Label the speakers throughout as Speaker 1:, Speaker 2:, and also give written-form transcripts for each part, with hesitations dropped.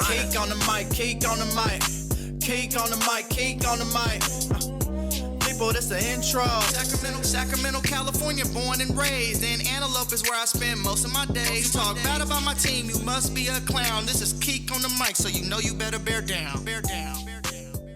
Speaker 1: Keek on the mic, keek on the mic, keek on the mic, keek on the mic. People, this the intro. Sacramento, California, born and raised. In Antelope is where I spend most of my days. Talk bad about my team, you must be a clown. This is Keek on the mic, so you know you better bear down. Bear down.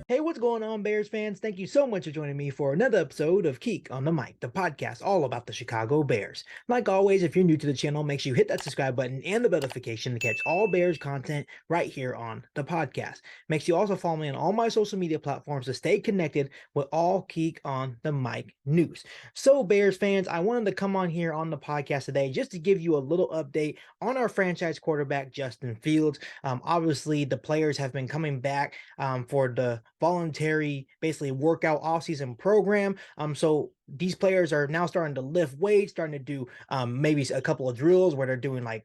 Speaker 2: Hey, what's going on, Bears fans? Thank you so much for joining me for another episode of Keek on the Mic, the podcast all about the Chicago Bears. Like always, if you're new to the channel, make sure you hit that subscribe button and the bell notification to catch all Bears content right here on the podcast. Make sure you also follow me on all my social media platforms to stay connected with all Keek on the Mic news. So, Bears fans, I wanted to come on here on the podcast today just to give you a little update on our franchise quarterback, Justin Fields. Obviously, the players have been coming back for the voluntary, basically workout off-season program. So these players are now starting to lift weights, starting to do maybe a couple of drills where they're doing like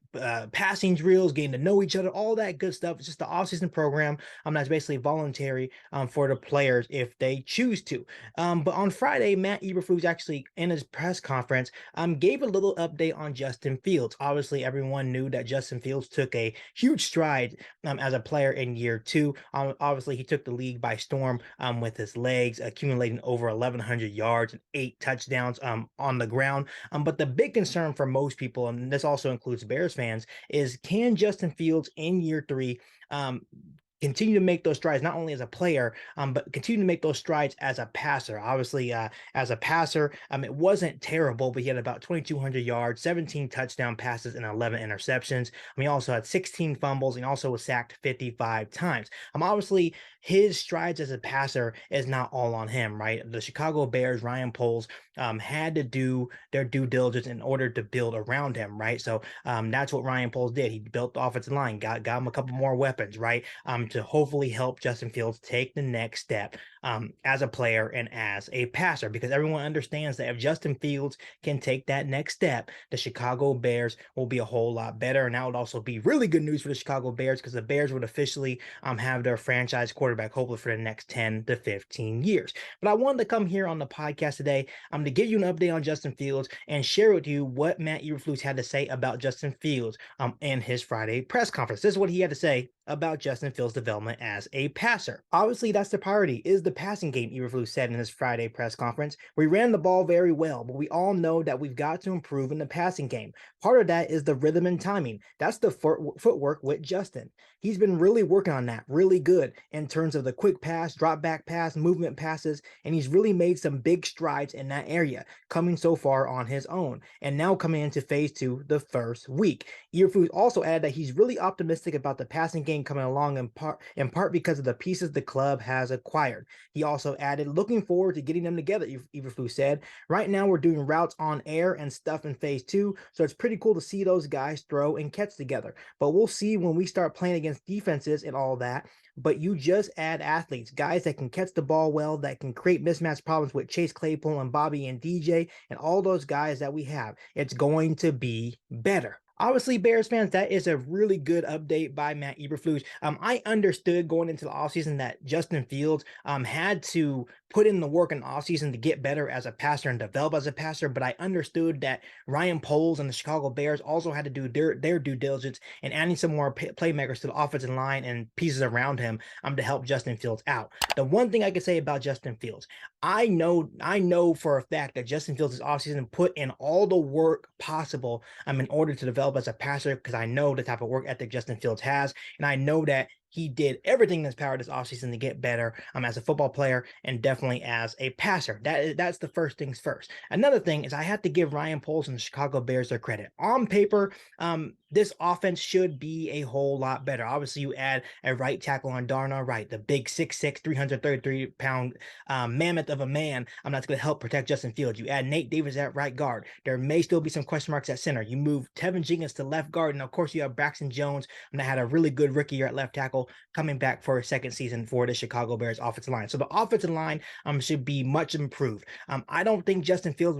Speaker 2: passing drills, getting to know each other, all that good stuff. It's just the off-season program that's basically voluntary for the players if they choose to. But on Friday, Matt Eberflus actually in his press conference gave a little update on Justin Fields. Obviously, everyone knew that Justin Fields took a huge stride as a player in year two. Obviously, he took the league by storm with his legs, accumulating over 1,100 yards and 8 touchdowns on the ground. But the big concern for most people, and this also includes Bears fans, is can Justin Fields in year three continue to make those strides, not only as a player, but continue to make those strides as a passer. Obviously, as a passer, it wasn't terrible, but he had about 2,200 yards, 17 touchdown passes, and 11 interceptions. He also had 16 fumbles, and also was sacked 55 times. Obviously, his strides as a passer is not all on him, right? The Chicago Bears, Ryan Poles, had to do their due diligence in order to build around him, right? So that's what Ryan Poles did. He built the offensive line, got him a couple more weapons, right? To hopefully help Justin Fields take the next step as a player and as a passer, because everyone understands that if Justin Fields can take that next step, the Chicago Bears will be a whole lot better. And that would also be really good news for the Chicago Bears, because the Bears would officially have their franchise quarterback hopefully for the next 10 to 15 years. But I wanted to come here on the podcast today to give you an update on Justin Fields and share with you what Matt Eberflus had to say about Justin Fields in his Friday press conference. This is what he had to say about Justin Fields' development as a passer. Obviously, that's the priority, is the passing game, Eberflus said in his Friday press conference. We ran the ball very well, but we all know that we've got to improve in the passing game. Part of that is the rhythm and timing. That's the footwork with Justin. He's been really working on that, really good in terms of the quick pass, drop back pass, movement passes, and he's really made some big strides in that area, coming so far on his own, and now coming into phase two the first week. Eberflus also added that he's really optimistic about the passing game coming along in part because of the pieces the club has acquired. He also added, looking forward to getting them together, Eberflus said. Right now we're doing routes on air and stuff in phase two, so it's pretty cool to see those guys throw and catch together. But we'll see when we start playing against defenses and all that. But you just add athletes, guys that can catch the ball well, that can create mismatch problems with Chase Claypool and Bobby and DJ and all those guys that we have. It's going to be better. Obviously, Bears fans, that is a really good update by Matt Eberflus. I understood going into the offseason that Justin Fields had to put in the work in the offseason to get better as a passer and develop as a passer, but I understood that Ryan Poles and the Chicago Bears also had to do their due diligence and adding some more playmakers to the offensive line and pieces around him to help Justin Fields out. The one thing I can say about Justin Fields, I know for a fact that Justin Fields' offseason put in all the work possible in order to develop as a passer, because I know the type of work ethic Justin Fields has, and I know that he did everything in his power this offseason to get better as a football player and definitely as a passer. That's the first things first. Another thing is I have to give Ryan Poles and the Chicago Bears their credit. On paper, this offense should be a whole lot better. Obviously, you add a right tackle on Darnell Wright, the big 6'6", 333-pound mammoth of a man. That's going to help protect Justin Fields. You add Nate Davis at right guard. There may still be some question marks at center. You move Tevin Jenkins to left guard, and of course, you have Braxton Jones, that had a really good rookie year at left tackle, coming back for a second season for the Chicago Bears offensive line. So the offensive line should be much improved. I don't think Justin Fields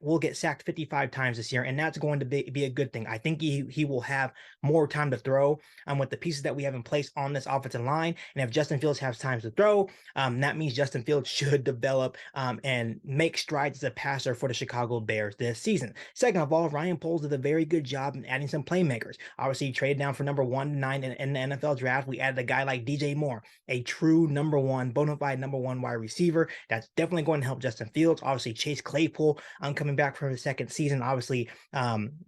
Speaker 2: will get sacked 55 times this year, and that's going to be a good thing. I think he will have more time to throw with the pieces that we have in place on this offensive line. And if Justin Fields has time to throw, that means Justin Fields should develop and make strides as a passer for the Chicago Bears this season. Second of all, Ryan Poles did a very good job in adding some playmakers. Obviously, he traded down for number 1 to 9 in the NFL draft. We added a guy like DJ Moore, a true number one, bona fide number one wide receiver. That's definitely going to help Justin Fields. Obviously, Chase Claypool coming back for the second season. Obviously,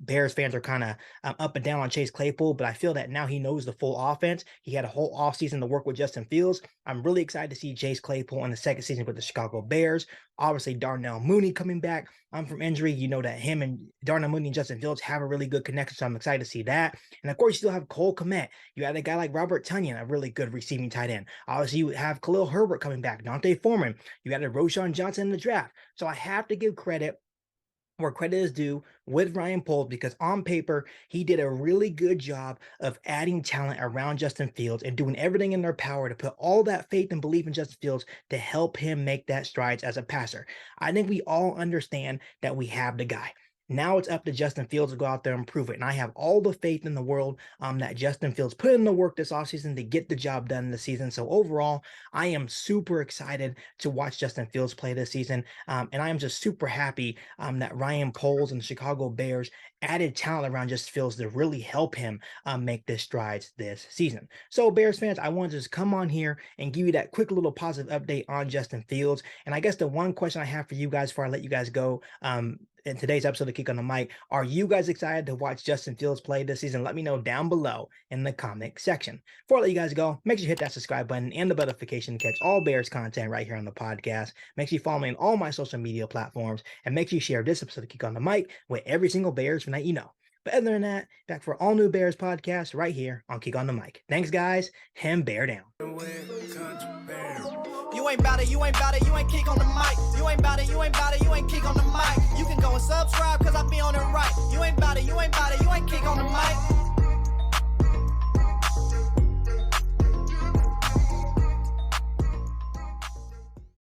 Speaker 2: Bears fans are kind of up and down on Chase Claypool, but I feel that now he knows the full offense. He had a whole offseason to work with Justin Fields. I'm really excited to see Chase Claypool in the second season with the Chicago Bears. Obviously, Darnell Mooney coming back from injury. You know that him and Darnell Mooney and Justin Fields have a really good connection, so I'm excited to see that. And of course, you still have Cole Kmet. You had a guy like Robert Tonyan, a really good receiving tight end. Obviously, you have Khalil Herbert coming back, Dante Foreman. You added Roshan Johnson in the draft. So I have to give credit where credit is due with Ryan Poles, because on paper, he did a really good job of adding talent around Justin Fields and doing everything in their power to put all that faith and belief in Justin Fields to help him make that strides as a passer. I think we all understand that we have the guy. Now it's up to Justin Fields to go out there and prove it. And I have all the faith in the world that Justin Fields put in the work this offseason to get the job done this season. So overall, I am super excited to watch Justin Fields play this season. And I am just super happy that Ryan Poles and the Chicago Bears added talent around Justin Fields to really help him make this strides this season. So Bears fans, I wanted to just come on here and give you that quick little positive update on Justin Fields. And I guess the one question I have for you guys before I let you guys go, in today's episode of Kick on the Mic, are you guys excited to watch Justin Fields play this season? Let me know down below in the comment section. Before I let you guys go, make sure you hit that subscribe button and the bell notification to catch all Bears content right here on the podcast. Make sure you follow me on all my social media platforms, and make sure you share this episode of Kick on the Mic with every single Bears fan that you know. But other than that, back for all new Bears podcast right here on Kick on the Mic. Thanks, guys, and bear down.
Speaker 1: You ain't bout it, you ain't bout it, you ain't kick on the mic. You ain't bout it, you ain't bout it, you ain't kick on the mic. You can go and subscribe, cause I be on it right. You ain't bout it, you ain't bout it, you ain't kick on the mic.